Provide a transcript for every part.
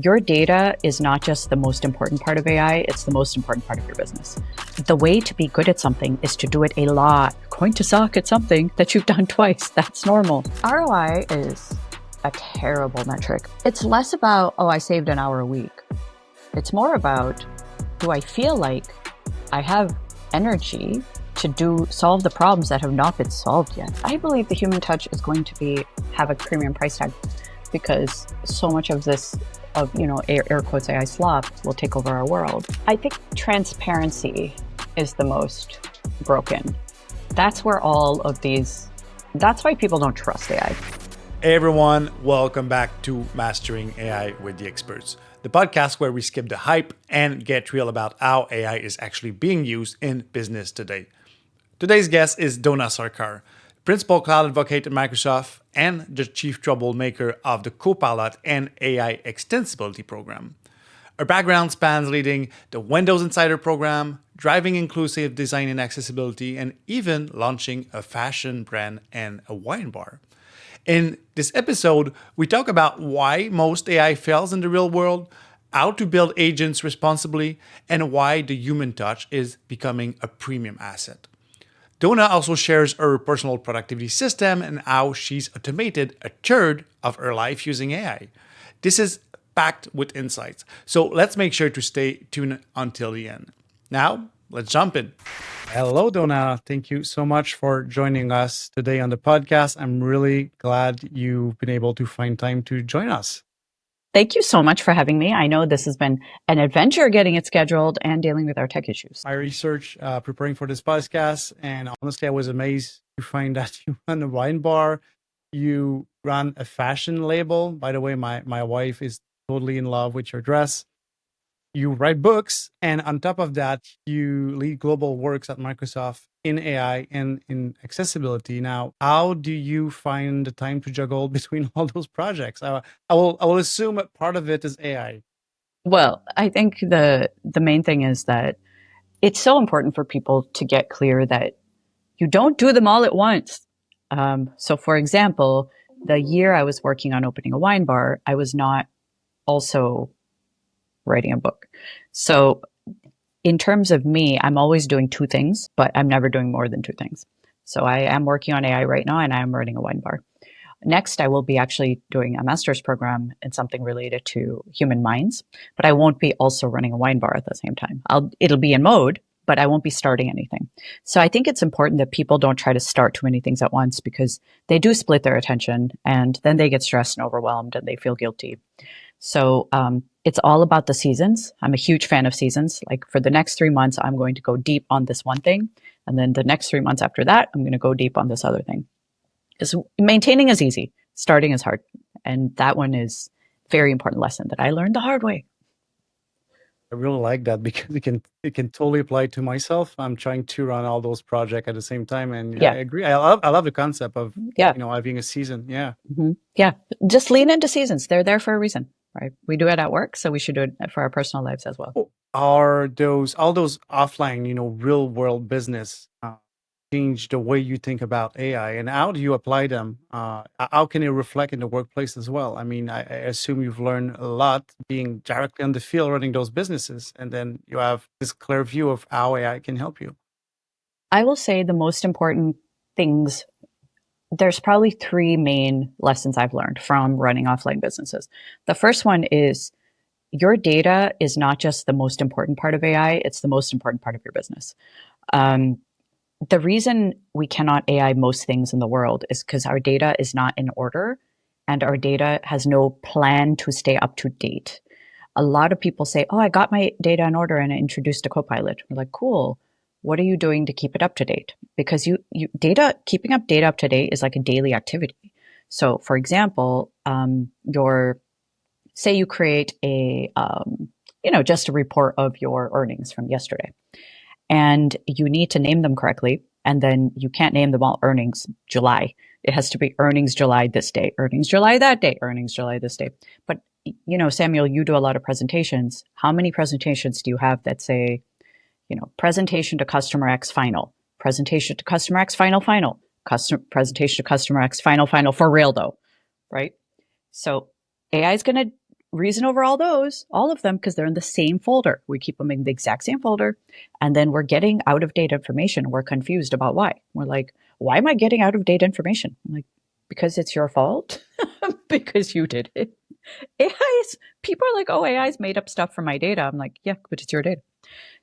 Your data is not just the most important part of AI, it's the most important part of your business. The way to be good at something is to do it a lot. You're going to suck at something that you've done twice. That's normal. ROI is a terrible metric. It's less about, oh, I saved an hour a week. It's more about, do I feel like I have energy to solve the problems that have not been solved yet? I believe the human touch is going to have a premium price tag, because so much of this, air quotes AI slop will take over our world. I think transparency is the most broken. That's where that's why people don't trust AI. Hey everyone, welcome back to Mastering AI with the Experts, the podcast where we skip the hype and get real about how AI is actually being used in business today. Today's guest is Dona Sarkar, Principal Cloud Advocate at Microsoft and the Chief Troublemaker of the Copilot and AI Extensibility Program. Her background spans leading the Windows Insider program, driving inclusive design and accessibility, and even launching a fashion brand and a wine bar. In this episode, we talk about why most AI fails in the real world, how to build agents responsibly, and why the human touch is becoming a premium asset. Dona also shares her personal productivity system and how she's automated a third of her life using AI. This is packed with insights, so let's make sure to stay tuned until the end. Now, let's jump in. Hello, Dona. Thank you so much for joining us today on the podcast. I'm really glad you've been able to find time to join us. Thank you so much for having me. I know this has been an adventure getting it scheduled and dealing with our tech issues. My research preparing for this podcast, and honestly, I was amazed to find that you run a wine bar, you run a fashion label. By the way, my wife is totally in love with your dress. You write books, and on top of that, you lead global works at Microsoft in AI and in accessibility. Now, how do you find the time to juggle between all those projects? I will assume that part of it is AI. Well, I think the main thing is that it's so important for people to get clear that you don't do them all at once. So, for example, the year I was working on opening a wine bar, I was not also writing a book. So in terms of me, I'm always doing two things, but I'm never doing more than two things. So I am working on AI right now, and I am running a wine bar. Next, I will be actually doing a master's program in something related to human minds, but I won't be also running a wine bar at the same time. It'll be in mode, but I won't be starting anything. So I think it's important that people don't try to start too many things at once, because they do split their attention and then they get stressed and overwhelmed and they feel guilty. So it's all about the seasons. I'm a huge fan of seasons. Like for the next 3 months, I'm going to go deep on this one thing. And then the next 3 months after that, I'm going to go deep on this other thing. Because maintaining is easy. Starting is hard. And that one is a very important lesson that I learned the hard way. I really like that because it can totally apply to myself. I'm trying to run all those projects at the same time, and yeah. I agree. I love the concept of having a season. Yeah, yeah. Just lean into seasons. They're there for a reason, right? We do it at work, so we should do it for our personal lives as well. Are all those offline, real world business change the way you think about AI, and how do you apply them? How can it reflect in the workplace as well? I mean, I assume you've learned a lot being directly on the field running those businesses, and then you have this clear view of how AI can help you. I will say the most important things, there's probably three main lessons I've learned from running offline businesses. The first one is your data is not just the most important part of AI, it's the most important part of your business. The reason we cannot AI most things in the world is because our data is not in order and our data has no plan to stay up to date. A lot of people say, oh, I got my data in order and I introduced a Copilot. We're like, cool. What are you doing to keep it up to date? Because keeping up data up to date is like a daily activity. So for example, say you create just a report of your earnings from yesterday. And you need to name them correctly. And then you can't name them all earnings July. It has to be earnings July this day, earnings July that day, earnings July this day. But, Samuel, you do a lot of presentations. How many presentations do you have that say, presentation to customer X final, presentation to customer X final, presentation to customer X final for real though, right? So AI is going to reason over all of them, because they're in the same folder. We keep them in the exact same folder. And then we're getting out of date information. We're confused about why. We're like, why am I getting out of date information? I'm like, because it's your fault. Because you did it. AI's, people are like, oh, AI's made up stuff for my data. I'm like, yeah, but it's your data.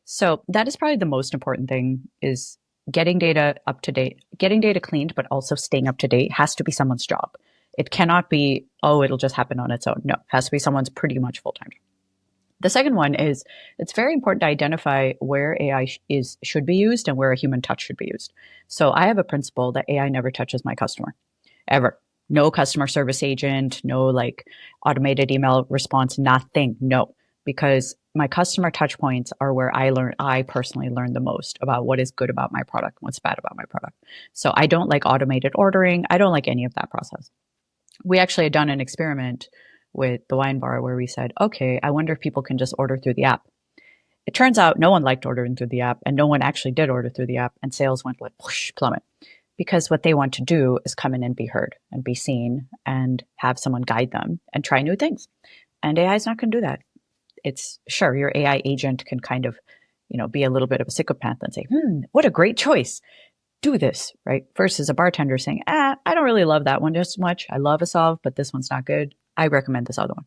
So that is probably the most important thing, is getting data up to date, getting data cleaned, but also staying up to date has to be someone's job. It cannot be, oh, it'll just happen on its own. No, it has to be someone's pretty much full time. The second one is it's very important to identify where AI should be used and where a human touch should be used. So I have a principle that AI never touches my customer, ever. No customer service agent, no like automated email response, nothing. No, because my customer touch points are where I personally learn the most about what is good about my product, what's bad about my product. So I don't like automated ordering. I don't like any of that process. We actually had done an experiment with the wine bar where we said, okay, I wonder if people can just order through the app. It turns out no one liked ordering through the app, and no one actually did order through the app, and sales went like whoosh, plummet. Because what they want to do is come in and be heard and be seen and have someone guide them and try new things. And AI is not going to do that. It's sure your AI agent can kind of, be a little bit of a psychopath and say, what a great choice. Do this, right? Versus a bartender saying, I don't really love that one just much. I love a solve, but this one's not good. I recommend this other one.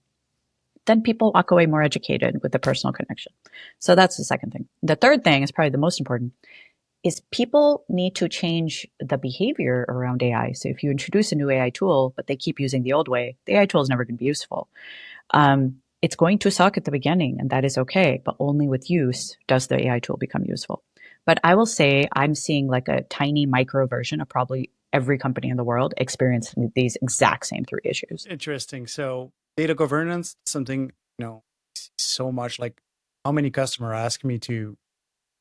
Then people walk away more educated with the personal connection. So that's the second thing. The third thing is probably the most important, is people need to change the behavior around AI. So if you introduce a new AI tool, but they keep using the old way, the AI tool is never going to be useful. It's going to suck at the beginning, and that is okay, but only with use does the AI tool become useful. But I will say I'm seeing like a tiny micro version of probably every company in the world experiencing these exact same three issues. Interesting. So data governance, something, so much like how many customers ask me to,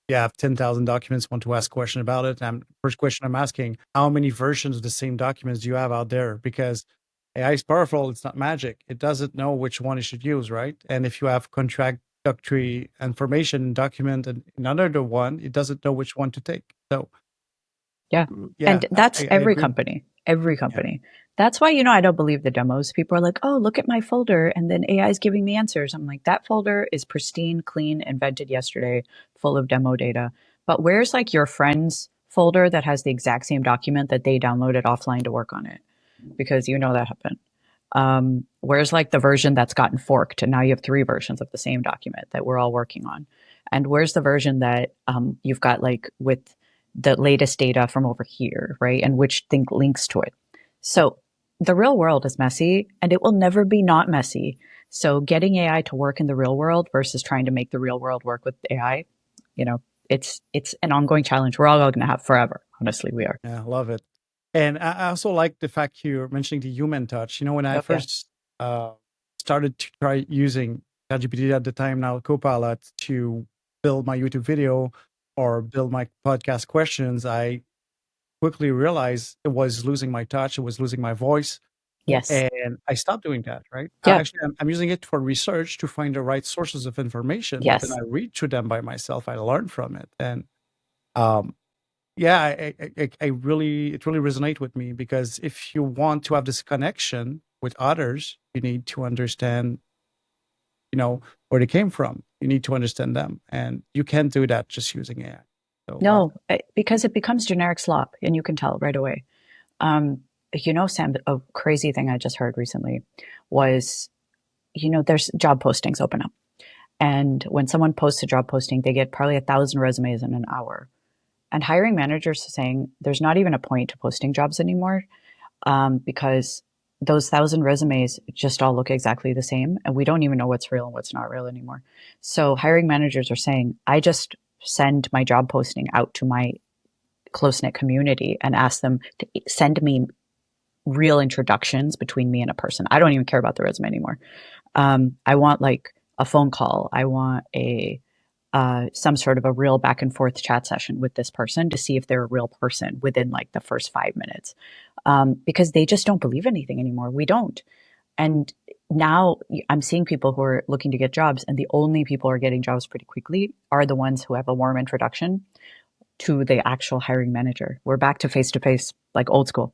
have 10,000 documents, want to ask a question about it. And first question I'm asking, how many versions of the same documents do you have out there? Because AI is powerful. It's not magic. It doesn't know which one it should use, right? And if you have contradictory information document and another one, it doesn't know which one to take. So yeah. yeah, And that's I every agree. company, every company. Yeah. That's why, I don't believe the demos. People are like, oh, look at my folder. And then AI is giving me answers. I'm like, that folder is pristine, clean, invented yesterday, full of demo data. But where's like your friend's folder that has the exact same document that they downloaded offline to work on it? Because that happened. Where's like the version that's gotten forked and now you have three versions of the same document that we're all working on? And where's the version that you've got like with the latest data from over here, right? And which thing links to it. So the real world is messy and it will never be not messy. So getting AI to work in the real world versus trying to make the real world work with AI, it's an ongoing challenge we're all going to have forever. Honestly, we are. Yeah, I love it. And I also like the fact you're mentioning the human touch. When I Okay. first started to try using ChatGPT at the time, now Copilot, to build my YouTube video or build my podcast questions, I quickly realized it was losing my touch, it was losing my voice, Yes. and I stopped doing that, right? Yeah. Actually, I'm using it for research to find the right sources of information, but then Yes. I read through them by myself, I learn from it. And um, yeah, I really, it really resonates with me, because if you want to have this connection with others, you need to understand, where they came from. You need to understand them, and you can't do that just using AI. So, No, because it becomes generic slop and you can tell right away. Sam, a crazy thing I just heard recently was, there's job postings open up. And when someone posts a job posting, they get probably 1,000 resumes in an hour. And hiring managers are saying there's not even a point to posting jobs anymore, because those 1,000 resumes just all look exactly the same. And we don't even know what's real and what's not real anymore. So hiring managers are saying, I just send my job posting out to my close-knit community and ask them to send me real introductions between me and a person. I don't even care about the resume anymore. I want like a phone call. I want some sort of a real back and forth chat session with this person to see if they're a real person within like the first 5 minutes, because they just don't believe anything anymore. We don't. And now I'm seeing people who are looking to get jobs, and the only people who are getting jobs pretty quickly are the ones who have a warm introduction to the actual hiring manager. We're back to face, like old school.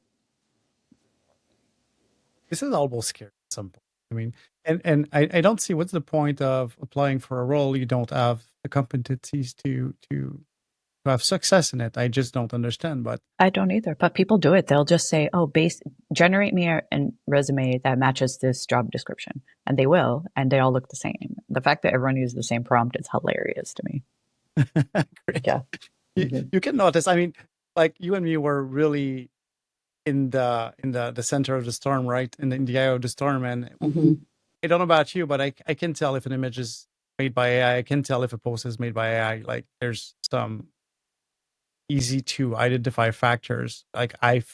this is almost scary at some point. I mean, and I don't see what's the point of applying for a role you don't have the competencies to have success in it. I just don't understand. But I don't either, but people do it. They'll just say, "Oh, generate me a resume that matches this job description," and they will, and they all look the same. The fact that everyone uses the same prompt is hilarious to me. great. Yeah. Mhm. You can notice. I mean, like you and me were really in the center of the storm, right? In the eye of the storm. And Mhm. I don't know about you, but I can tell if an image is made by AI. I can tell if a post is made by AI. Like there's some easy to identify factors like the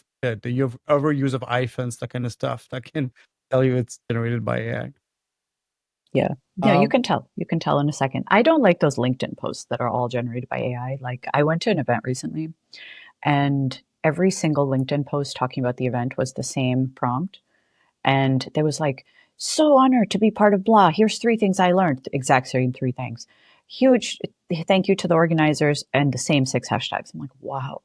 overuse of hyphens, that kind of stuff that can tell you it's generated by AI. Yeah. Yeah, you Um, can tell. You can tell in a second. I don't like those LinkedIn posts that are all generated by AI. Like I went to an event recently and every single LinkedIn post talking about the event was the same prompt. And there was like, so honored to be part of blah. Here's three things I learned. The exact same three things. Huge thank you to the organizers and the same six hashtags. I'm like, wow,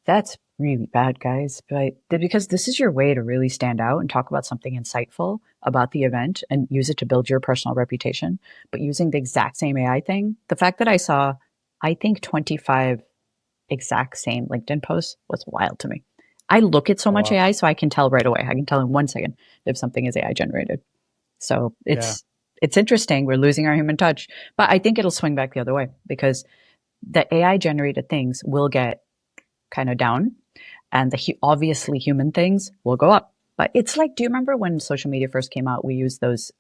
that's really bad, guys. But because this is your way to really stand out and talk about something insightful about the event and use it to build your personal reputation, but using the exact same AI thing, the fact that I saw, I think 25 exact same LinkedIn posts was wild to me. I look at so oh much wow, AI, so I can tell right away. I can tell in 1 second if something is AI generated. So yeah, it's interesting. We're losing our human touch, but I think it'll swing back the other way because the AI generated things will get kind of down, and the obviously human things will go up. But it's like, do you remember when social media first came out? We used those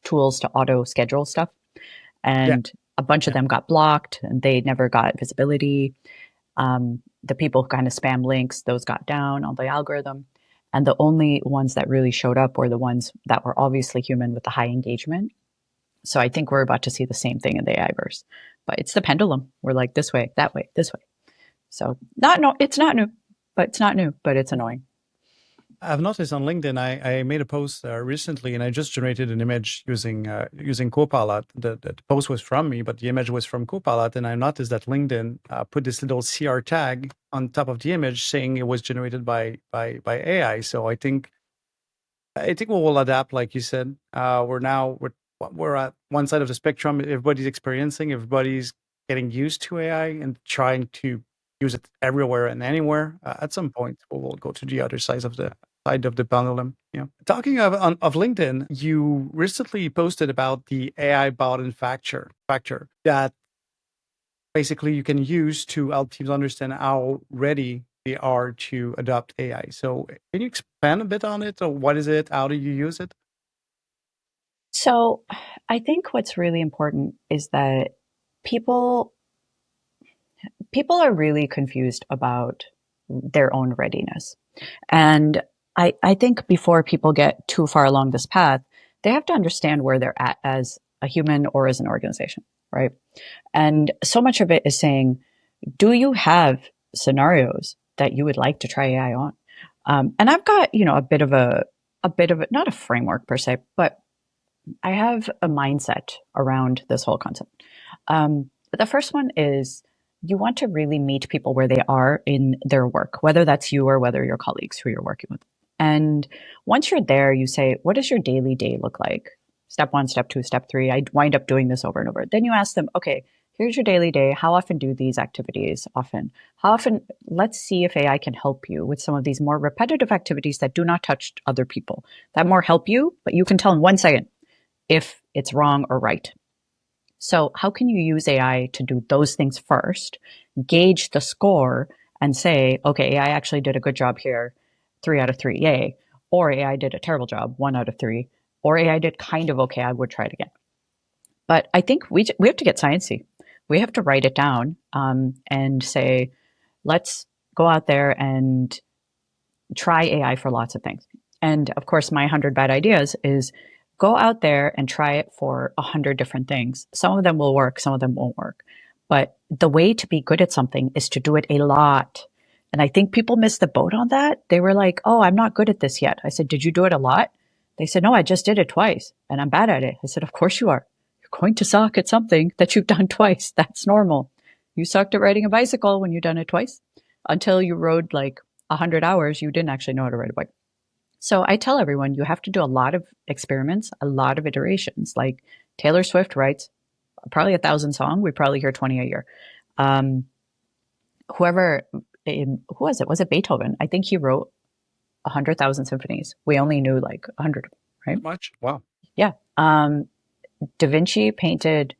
tools to auto schedule stuff, yeah, and a bunch of yeah. them got blocked, and they never got visibility. The people who kind of spam links, those got down on the algorithm. And the only ones that really showed up were the ones that were obviously human with the high engagement. So I think we're about to see the same thing in the AI verse. But it's the pendulum. We're like this way, that way, this way. So not no, it's not new, but it's not new, but it's annoying. I've noticed on LinkedIn, I made a post recently, and I just generated an image using Copilot. The post was from me, but the image was from Copilot, and I noticed that LinkedIn put this little CR tag on top of the image saying it was generated by AI. So I think we will adapt, like you said. We're at one side of the spectrum. Everybody's experiencing, everybody's getting used to AI and trying to use it everywhere and anywhere. At some point, we will go to the other side of the pendulum. Yeah. Talking of LinkedIn, you recently posted about the AI bot and factor that basically you can use to help teams understand how ready they are to adopt AI. So can you expand a bit on it? Or what is it? How do you use it? So I think what's really important is that people people are really confused about their own readiness. And I think before people get too far along this path, they have to understand where they're at as a human or as an organization, right? And so much of it is saying, do you have scenarios that you would like to try AI on? And I've got, a bit of not a framework per se, but I have a mindset around this whole concept. The first one is you want to really meet people where they are in their work, whether that's you or whether your colleagues who you're working with. And once you're there, you say, what does your daily day look like? Step one, step two, step three. I wind up doing this over and over. Then you ask them, okay, here's your daily day. How often do these activities often? How often? Let's see if AI can help you with some of these more repetitive activities that do not touch other people, that more help you, but you can tell in 1 second if it's wrong or right. So, how can you use AI to do those things first, gauge the score, and say, okay, AI actually did a good job here, 3 out of 3, yay. Or AI did a terrible job, 1 out of 3. Or AI did kind of okay, I would try it again. But I think we have to get sciencey. We have to write it down and say, let's go out there and try AI for lots of things. And of course, my 100 bad ideas is go out there and try it for 100 different things. Some of them will work, some of them won't work. But the way to be good at something is to do it a lot. And I think people missed the boat on that. They were like, oh, I'm not good at this yet. I said, did you do it a lot? They said, no, I just did it twice and I'm bad at it. I said, of course you are. You're going to suck at something that you've done twice. That's normal. You sucked at riding a bicycle when you've done it twice until you rode like 100 hours, you didn't actually know how to ride a bike. So I tell everyone you have to do a lot of experiments, a lot of iterations. Like Taylor Swift writes probably 1,000 songs. We probably hear 20 a year. Um, whoever, who was it? Was it Beethoven? I think he wrote 100,000 symphonies. We only knew like 100, right? That much? Wow. Yeah. Da Vinci painted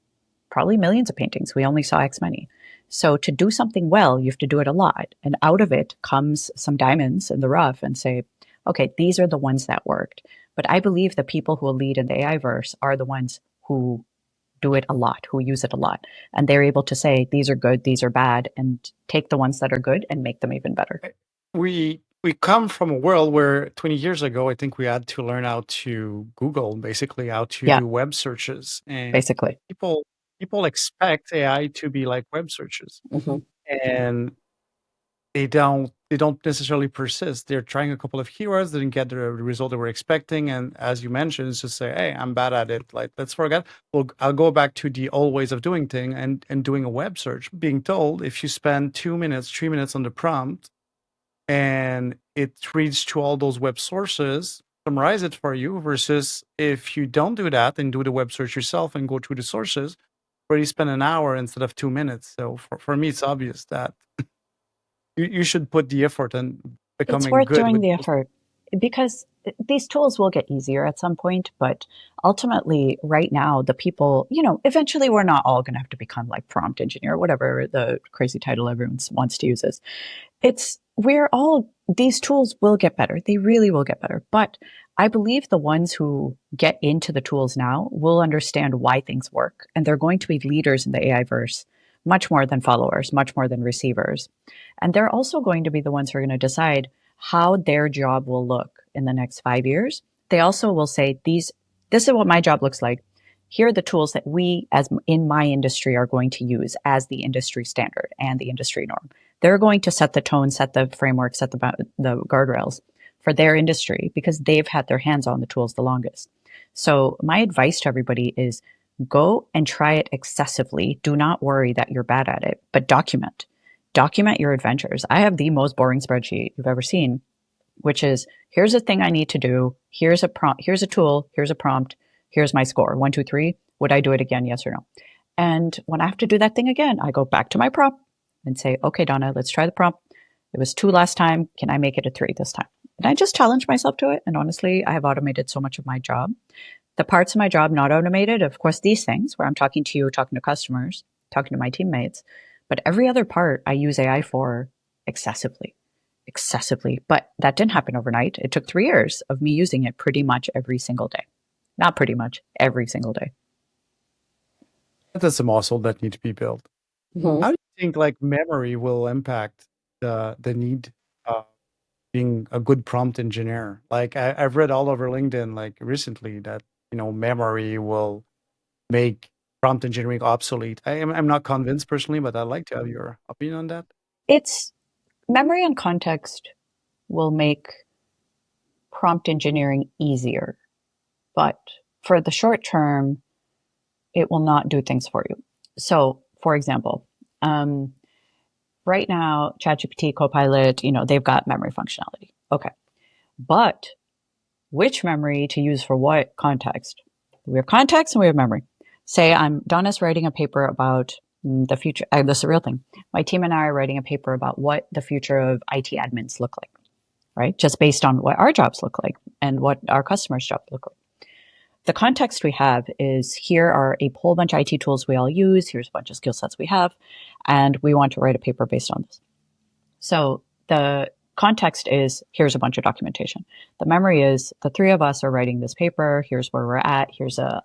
probably millions of paintings. We only saw X many. So to do something well, you have to do it a lot. And out of it comes some diamonds in the rough and say, okay, these are the ones that worked. But I believe the people who will lead in the AI verse are the ones who do it a lot, who use it a lot. And they're able to say, these are good, these are bad, and take the ones that are good and make them even better. We come from a world where 20 years ago, I think we had to learn how to Google, basically how to Yeah, do web searches. And basically. people expect AI to be like web searches. Mm-hmm. And they don't necessarily persist. They're trying a couple of keywords, didn't get the result they were expecting, and as you mentioned, it's just say, "Hey, I'm bad at it. Like, let's forget. Well, I'll go back to the old ways of doing thing and doing a web search. Being told if you spend 2 minutes, 3 minutes on the prompt, and it reads to all those web sources, summarize it for you, versus if you don't do that and do the web search yourself and go through the sources, where you spend an hour instead of 2 minutes. So for me, it's obvious that you should put the effort in It's becoming worth good doing with the those. effort because these tools will get easier at some point, but ultimately, right now, the people, eventually we're not all going to have to become like prompt engineer, whatever the crazy title everyone wants to use is. These tools will get better. They really will get better. But I believe the ones who get into the tools now will understand why things work. And they're going to be leaders in the AI verse much more than followers, much more than receivers. And they're also going to be the ones who are going to decide how their job will look in the next 5 years. They also will say, this is what my job looks like. Here are the tools that we, as in my industry, are going to use as the industry standard and the industry norm. They're going to set the tone, set the framework, set the guardrails for their industry because they've had their hands on the tools the longest. So my advice to everybody is go and try it excessively. Do not worry that you're bad at it, but document your adventures. I have the most boring spreadsheet you've ever seen, which is here's a thing I need to do. Here's a prompt. Here's a tool. Here's a prompt. Here's my score. 1, 2, 3. Would I do it again? Yes or no? And when I have to do that thing again, I go back to my prompt and say, okay, Donna, let's try the prompt. It was 2 last time. Can I make it a 3 this time? And I just challenge myself to it. And honestly, I have automated so much of my job. The parts of my job not automated, of course, these things where I'm talking to you, talking to customers, talking to my teammates. But every other part I use AI for excessively. But that didn't happen overnight. It took 3 years of me using it pretty much every single day. Not pretty much, every single day. That's a muscle that needs to be built. Mm-hmm. How do you think like memory will impact the need being a good prompt engineer? Like I've read all over LinkedIn like recently that memory will make prompt engineering obsolete. I'm not convinced personally, but I'd like to have your opinion on that. It's memory and context will make prompt engineering easier, but for the short term, it will not do things for you. So, for example, right now, ChatGPT, Copilot, they've got memory functionality. Okay. But which memory to use for what context? We have context and we have memory. Say Donna's writing a paper about the future. This is a real thing. My team and I are writing a paper about what the future of IT admins look like, right? Just based on what our jobs look like and what our customers' jobs look like. The context we have is here are a whole bunch of IT tools we all use. Here's a bunch of skill sets we have, and we want to write a paper based on this. So the context is here's a bunch of documentation. The memory is the 3 of us are writing this paper. Here's where we're at. Here's a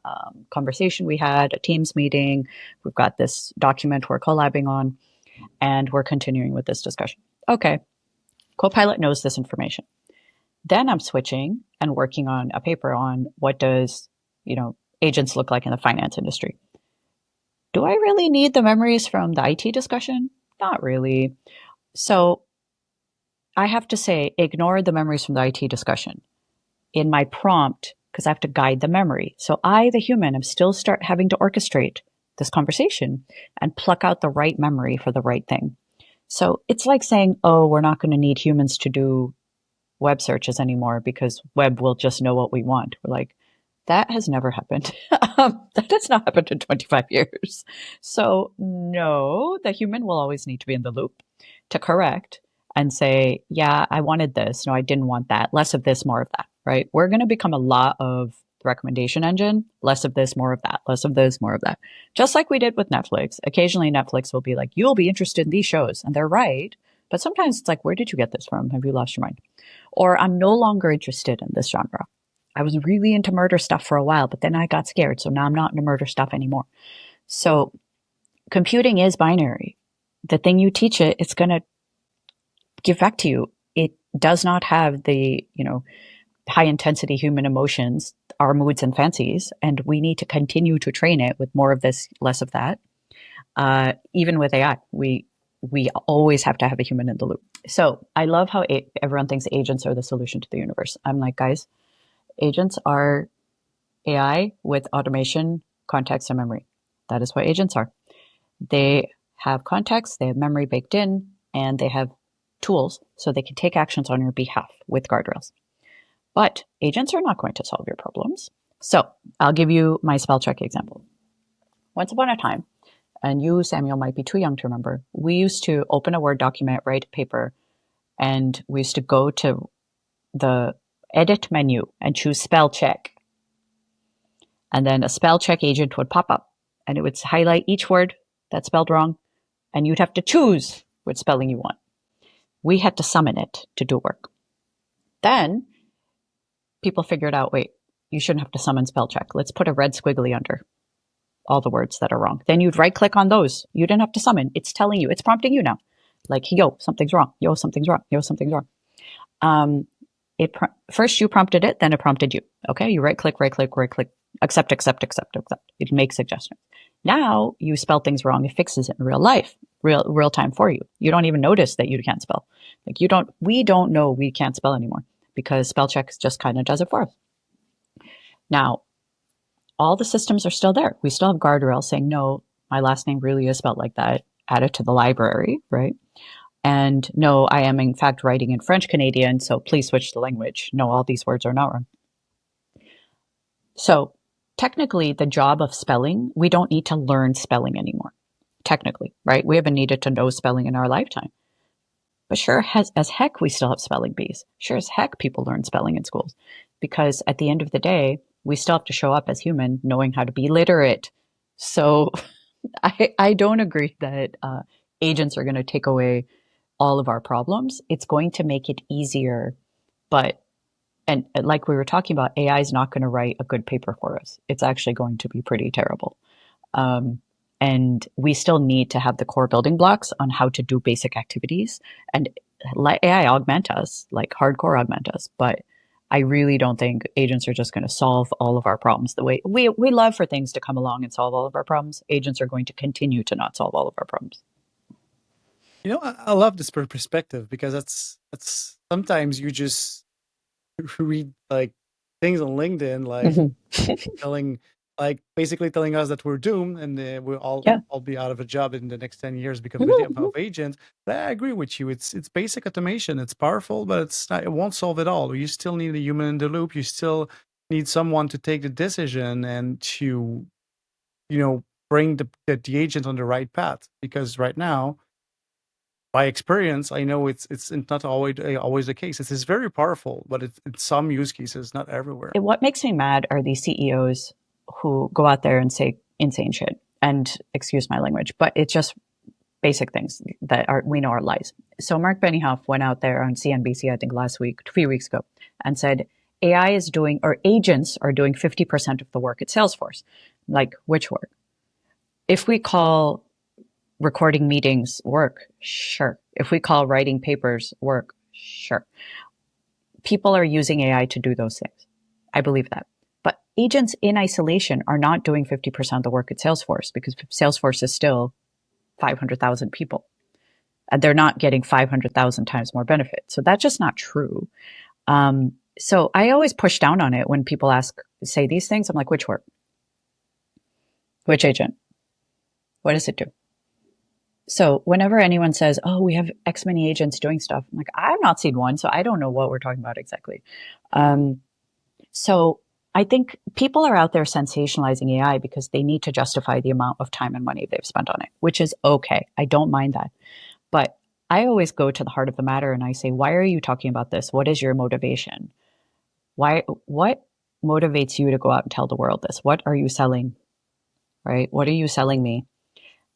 conversation we had, a Teams meeting. We've got this document we're collabing on, and we're continuing with this discussion. Okay, Copilot knows this information. Then I'm switching and working on a paper on what does, agents look like in the finance industry. Do I really need the memories from the IT discussion? Not really. So I have to say, ignore the memories from the IT discussion in my prompt because I have to guide the memory. So I, the human, am still start having to orchestrate this conversation and pluck out the right memory for the right thing. So it's like saying, oh, we're not going to need humans to do web searches anymore because web will just know what we want. We're like, that has never happened. That has not happened in 25 years. So no, the human will always need to be in the loop to correct and say, yeah, I wanted this. No, I didn't want that. Less of this, more of that, right? We're going to become a lot of the recommendation engine, less of this, more of that, less of this, more of that. Just like we did with Netflix. Occasionally Netflix will be like, you'll be interested in these shows. And they're right. But sometimes it's like, where did you get this from? Have you lost your mind? Or I'm no longer interested in this genre. I was really into murder stuff for a while, but then I got scared. So now I'm not into murder stuff anymore. So computing is binary. The thing you teach it, it's going to give back to you. It does not have the, high intensity human emotions, our moods and fancies. And we need to continue to train it with more of this, less of that. Even with AI, we always have to have a human in the loop. So I love how everyone thinks agents are the solution to the universe. I'm like, guys, agents are AI with automation, context, and memory. That is what agents are. They have context, they have memory baked in, and they have tools so they can take actions on your behalf with guardrails. But agents are not going to solve your problems. So I'll give you my spell check example. Once upon a time, and you, Samuel, might be too young to remember, we used to open a Word document, write a paper, and we used to go to the edit menu and choose spell check. And then a spell check agent would pop up and it would highlight each word that's spelled wrong. And you'd have to choose which spelling you want. We had to summon it to do work. Then people figured out, wait, you shouldn't have to summon spell check. Let's put a red squiggly under all the words that are wrong. Then you'd right click on those. You didn't have to summon. It's telling you, it's prompting you now. Like, yo, something's wrong. Yo, something's wrong. Yo, something's wrong. First you prompted it, then it prompted you. Okay, you right click, accept. It makes suggestions. Now you spell things wrong, it fixes it in real life, real time for you. You don't even notice that you can't spell. We don't know we can't spell anymore because spell check just kind of does it for us. Now, all the systems are still there. We still have guardrails saying, no, my last name really is spelled like that. Add it to the library, right? And no, I am in fact writing in French Canadian, so please switch the language. No, all these words are not wrong. So technically, the job of spelling, we don't need to learn spelling anymore. Technically, right? We haven't needed to know spelling in our lifetime. But sure as heck, we still have spelling bees. Sure as heck, people learn spelling in schools. Because at the end of the day, we still have to show up as human, knowing how to be literate. So I don't agree that agents are going to take away all of our problems. It's going to make it easier, but and like we were talking about, AI is not going to write a good paper for us. It's actually going to be pretty terrible. And we still need to have the core building blocks on how to do basic activities and let AI augment us, like hardcore augment us. But I really don't think agents are just going to solve all of our problems the way we love for things to come along and solve all of our problems. Agents are going to continue to not solve all of our problems. I love this perspective because that's sometimes you just read like things on LinkedIn, like basically telling us that we're doomed and we'll all be out of a job in the next 10 years because of agents. But I agree with you. It's basic automation. It's powerful, but it won't solve it all. You still need a human in the loop. You still need someone to take the decision and to, bring the agent on the right path. Because right now, by experience, I know it's not always the case. It is very powerful, but it's in some use cases, not everywhere. What makes me mad are these CEOs who go out there and say insane shit. And excuse my language, but it's just basic things that we know are lies. So Mark Benioff went out there on CNBC, I think last week, 3 weeks ago, and said AI is doing, or agents are doing 50% of the work at Salesforce. Like, which work? If we call recording meetings work, sure. If we call writing papers work, sure. People are using AI to do those things. I believe that. But agents in isolation are not doing 50% of the work at Salesforce because Salesforce is still 500,000 people. And they're not getting 500,000 times more benefit. So that's just not true. So I always push down on it when people say these things. I'm like, which work? Which agent? What does it do? So whenever anyone says, "Oh, we have X many agents doing stuff," I'm like, "I've not seen one, so I don't know what we're talking about exactly." Um, so I think people are out there sensationalizing AI because they need to justify the amount of time and money they've spent on it, which is okay. I don't mind that. But I always go to the heart of the matter and I say, why are you talking about this? What is your motivation? What motivates you to go out and tell the world this? What are you selling? Right? What are you selling me?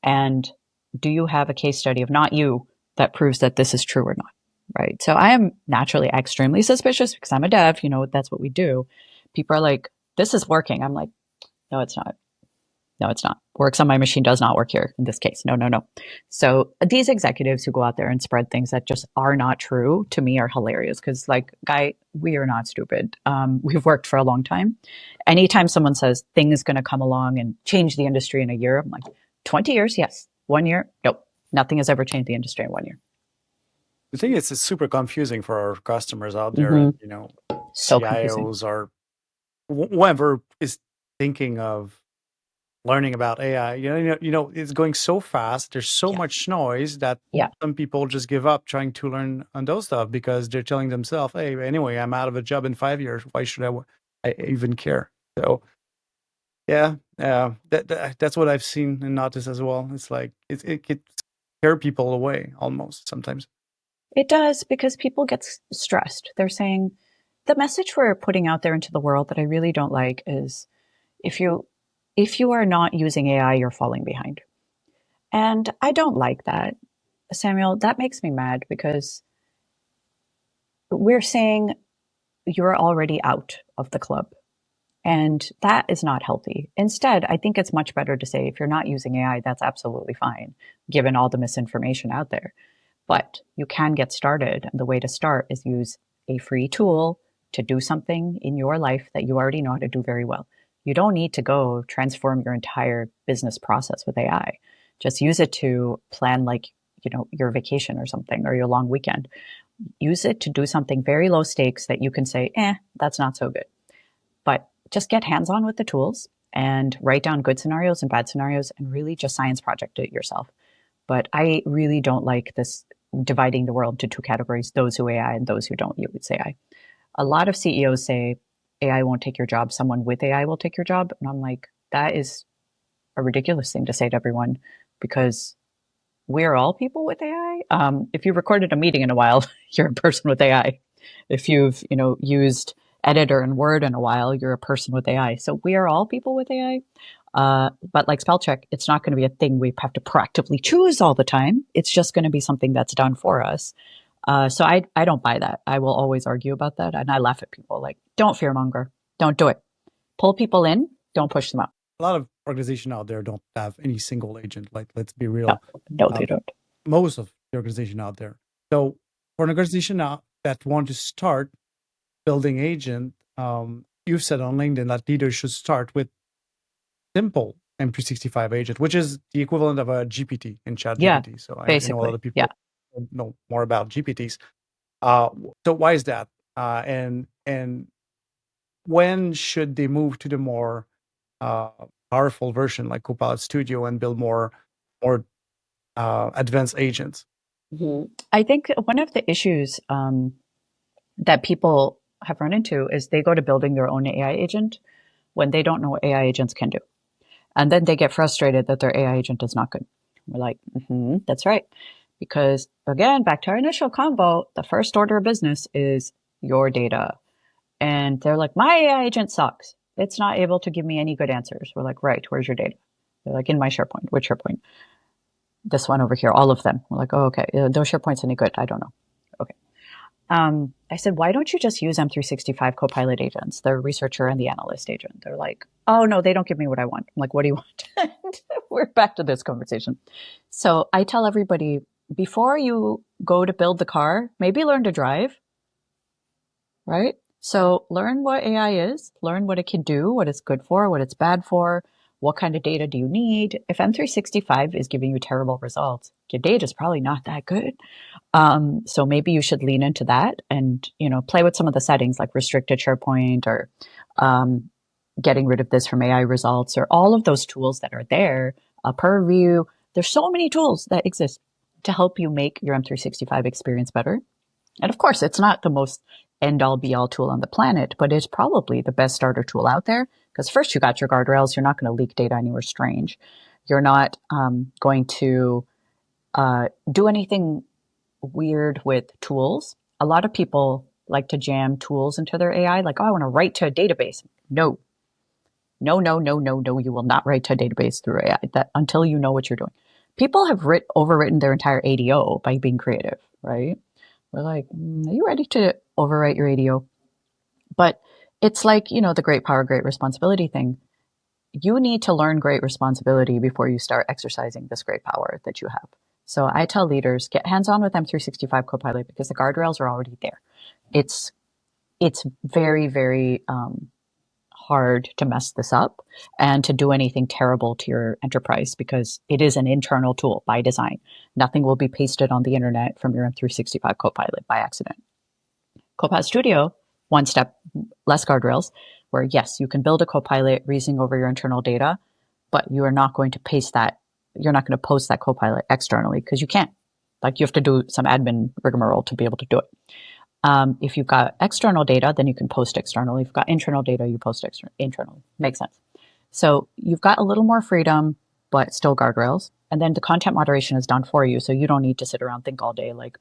And do you have a case study of not you that proves that this is true or not? Right. So I am naturally extremely suspicious because I'm a dev, that's what we do. People are like, this is working. I'm like, no, it's not. No, it's not. Works on my machine does not work here in this case. No, no, no. So these executives who go out there and spread things that just are not true to me are hilarious because, like, guy, we are not stupid. We've worked for a long time. Anytime someone says thing is going to come along and change the industry in a year, I'm like, 20 years? Yes. 1 year? Nope. Nothing has ever changed the industry in 1 year. The thing is, it's super confusing for our customers out there, Mm-hmm. and So confusing. CIOs are whoever is thinking of learning about AI. It's going so fast. There's so Yeah. much noise that Yeah. some people just give up trying to learn on those stuff because they're telling themselves, "Hey, anyway, I'm out of a job in 5 years. Why should I even care?" So yeah, that's what I've seen and noticed as well. It's like it could scare people away almost sometimes. It does because people get stressed. They're saying the message we're putting out there into the world that I really don't like is if you if you are not using AI, you're falling behind. And I don't like that. Samuel, that makes me mad because we're saying you're already out of the club. And that is not healthy. Instead, I think it's much better to say if you're not using AI, that's absolutely fine, given all the misinformation out there. But you can get started. And the way to start is use a free tool to do something in your life that you already know how to do very well. You don't need to go transform your entire business process with AI. Just use it to plan like, your vacation or something or your long weekend. Use it to do something very low stakes that you can say, that's not so good. But just get hands on with the tools and write down good scenarios and bad scenarios and really just science project it yourself. But I really don't like this dividing the world into two categories, those who AI and those who don't use AI. A lot of CEOs say AI won't take your job, someone with AI will take your job. And I'm like, that is a ridiculous thing to say to everyone because we're all people with AI. If you recorded a meeting in a while, you're a person with AI. If you've, used editor and Word in a while, you're a person with AI. So we are all people with AI. But like spell check, it's not going to be a thing we have to proactively choose all the time. It's just going to be something that's done for us. So I don't buy that. I will always argue about that. And I laugh at people like, don't fearmonger. Don't do it. Pull people in. Don't push them out. A lot of organizations out there don't have any single agent. Like, let's be No, real. no, Uh, they don't. Most of the organization out there. So for an organization now that want to start building agent, you've said on LinkedIn that leaders should start with simple M365 agent, which is the equivalent of a GPT in Chat Yeah, GPT. So I know a lot basically. of Yeah. people know more about GPTs. So why is that? And when should they move to the more uh, powerful version like Copilot Studio and build more advanced agents? I think one of the issues that people have run into is they go to building their own AI agent when they don't know what AI agents can do. And then they get frustrated that their AI agent is not good. We're like, that's right. Because again, back to our initial convo, the first order of business is your data. And they're like, my AI agent sucks. It's not able to give me any good answers. We're like, right, where's your data? They're like, in my SharePoint. Which SharePoint? This one over here, all of them. We're like, oh, okay. Those SharePoints any good? I don't know. Okay. I said, why don't you just use M365 Copilot agents, the researcher and the analyst agent? They're like, oh, no, they don't give me what I want. I'm like, what do you want? We're back to this conversation. So I tell everybody before you go to build the car, maybe learn to drive, right? So learn what AI is, learn what it can do, what it's good for, what it's bad for, what kind of data do you need. If M365 is giving you terrible results, your data is probably not that good. So maybe you should lean into that and, play with some of the settings like restricted SharePoint or getting rid of this from AI results or all of those tools that are there, Purview, There's so many tools that exist to help you make your M365 experience better. And of course, it's not the most end all be all tool on the planet, but it's probably the best starter tool out there. Because first, you got your guardrails. You're not going to leak data anywhere strange. You're not going to do anything weird with tools. A lot of people like to jam tools into their AI, like, oh, I want to write to a database. No, no, no, no, no, no. You will not write to a database through AI until you know what you're doing. People have overwritten their entire ADO by being creative, right? We're like, are you ready to overwrite your ADO? But it's like, the great power, great responsibility thing. You need to learn great responsibility before you start exercising this great power that you have. So I tell leaders, get hands-on with M365 Copilot because the guardrails are already there. It's very, very hard to mess this up and to do anything terrible to your enterprise because it is an internal tool by design. Nothing will be pasted on the internet from your M365 Copilot by accident. Copilot Studio, one step less guardrails, where yes, you can build a Copilot reasoning over your internal data, but you are not going to paste that. You're not going to post that Copilot externally because you can't. Like you have to do some admin rigmarole to be able to do it. If you've got external data, then you can post externally. If you've got internal data, you post internally. Makes sense. So you've got a little more freedom, but still guardrails. And then the content moderation is done for you. So you don't need to sit around and think all day like,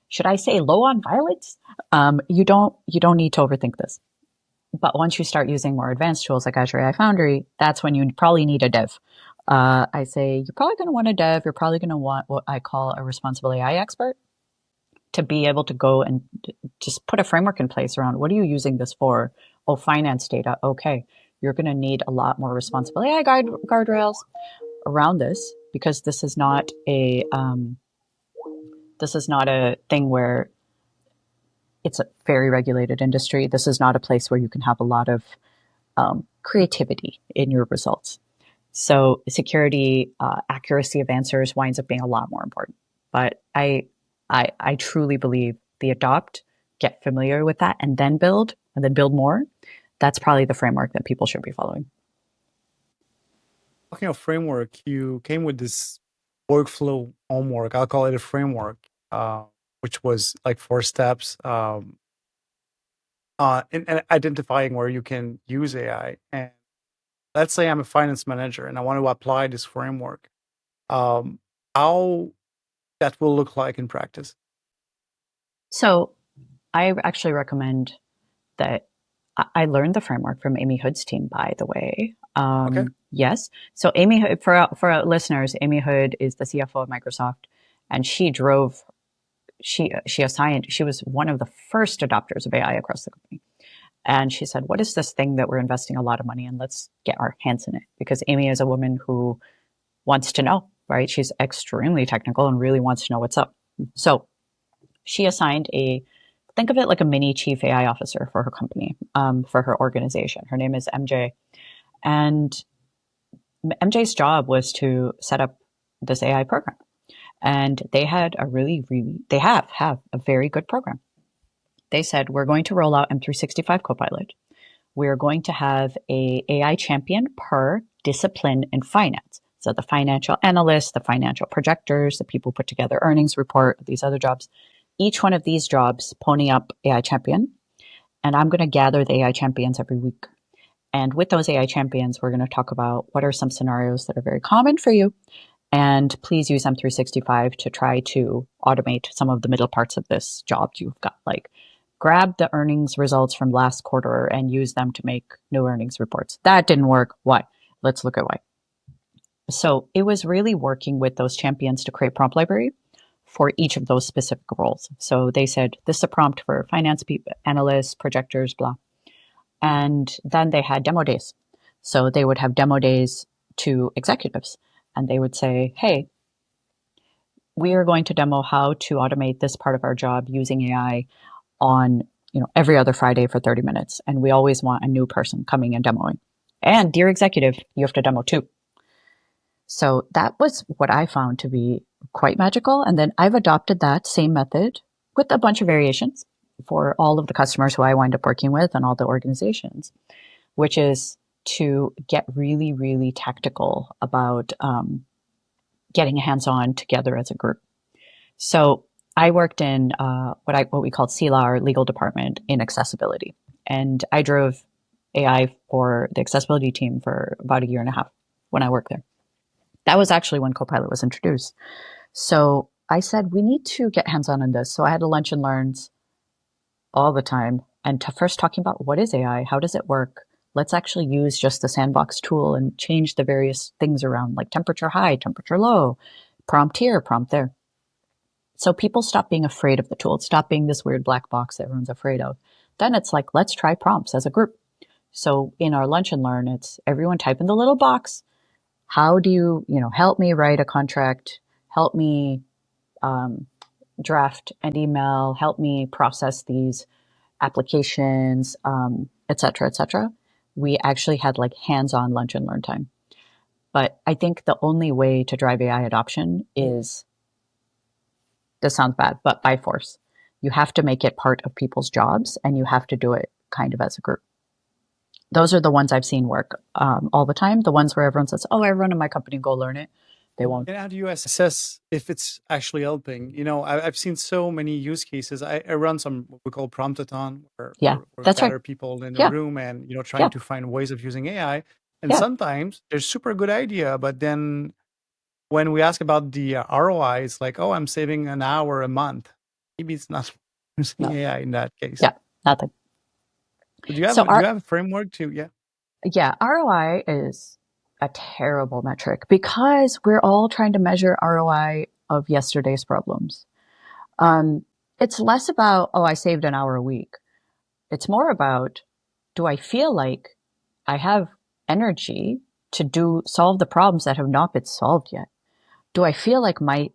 should I say low on violence? You don't need to overthink this. But once you start using more advanced tools like Azure AI Foundry, that's when you probably need a dev. I say you're probably going to want a dev. You're probably going to want what I call a responsible AI expert to be able to go and just put a framework in place around what are you using this for? Oh, finance data. Okay. You're going to need a lot more responsible AI guardrails around this because this is not a thing where it's a very regulated industry. This is not a place where you can have a lot of creativity in your results. So security, accuracy of answers winds up being a lot more important. But I truly believe the adopt, get familiar with that, and then build more. That's probably the framework that people should be following. Talking of framework, you came with this workflow homework. I'll call it a framework, which was like 4 steps in identifying where you can use AI. And let's say I'm a finance manager and I want to apply this framework. How that will look like in practice? So I actually recommend that I learned the framework from Amy Hood's team, by the way. Okay. Yes. So Amy Hood, for our listeners, Amy Hood is the CFO of Microsoft, and she was one of the first adopters of AI across the company. And she said, what is this thing that we're investing a lot of money in? Let's get our hands in it. Because Amy is a woman who wants to know, right? She's extremely technical and really wants to know what's up. So she assigned think of it like a mini chief AI officer for her company, for her organization. Her name is MJ. And MJ's job was to set up this AI program. And they had they have a very good program. They said, we're going to roll out M365 Copilot. We're going to have a AI champion per discipline in finance. So the financial analysts, the financial projectors, the people who put together earnings report, these other jobs. Each one of these jobs pony up AI champion. And I'm going to gather the AI champions every week. And with those AI champions, we're going to talk about what are some scenarios that are very common for you. And please use M365 to try to automate some of the middle parts of this job you've got. Like grab the earnings results from last quarter and use them to make new earnings reports. That didn't work. Why? Let's look at why. So it was really working with those champions to create prompt library for each of those specific roles. So they said, this is a prompt for finance people, analysts, projectors, blah. And then they had demo days. So they would have demo days to executives. And they would say, hey, we are going to demo how to automate this part of our job using AI on every other Friday for 30 minutes. And we always want a new person coming and demoing. And dear executive, you have to demo too. So that was what I found to be quite magical. And then I've adopted that same method with a bunch of variations for all of the customers who I wind up working with and all the organizations, which is to get really, really tactical about getting hands-on together as a group. So I worked in what we called CLA, our legal department, in accessibility, and I drove AI for the accessibility team for about a year and a half when I worked there. That was actually when Copilot was introduced. So I said, we need to get hands-on on this. So I had to lunch and learns all the time, and to first talking about what is AI, how does it work? Let's actually use just the sandbox tool and change the various things around, like temperature high, temperature low, prompt here, prompt there. So people stop being afraid of the tool. It stopped being this weird black box that everyone's afraid of. Then it's like, let's try prompts as a group. So in our lunch and learn, it's everyone type in the little box. How do you, help me write a contract, help me draft an email, help me process these applications, et cetera, et cetera. We actually had like hands-on lunch and learn time. But I think the only way to drive AI adoption is, this sounds bad, but by force. You have to make it part of people's jobs, and you have to do it kind of as a group. Those are the ones I've seen work all the time. The ones where everyone says, oh, everyone in my company go learn it. They won't. And how do you assess if it's actually helping? I've seen so many use cases. I run some what we call promptathon, where Yeah, we that's right. gather people in a Yeah, room and trying yeah, to find ways of using AI. And yeah. sometimes there's super good idea, but then when we ask about the ROI, it's like, oh, I'm saving an hour a month. Maybe it's not using No, AI in that case. yeah, nothing. So do you So have a framework to yeah, ROI is a terrible metric because we're all trying to measure ROI of yesterday's problems. It's less about, oh, I saved an hour a week. It's more about, do I feel like I have energy to solve the problems that have not been solved yet? Do I feel like my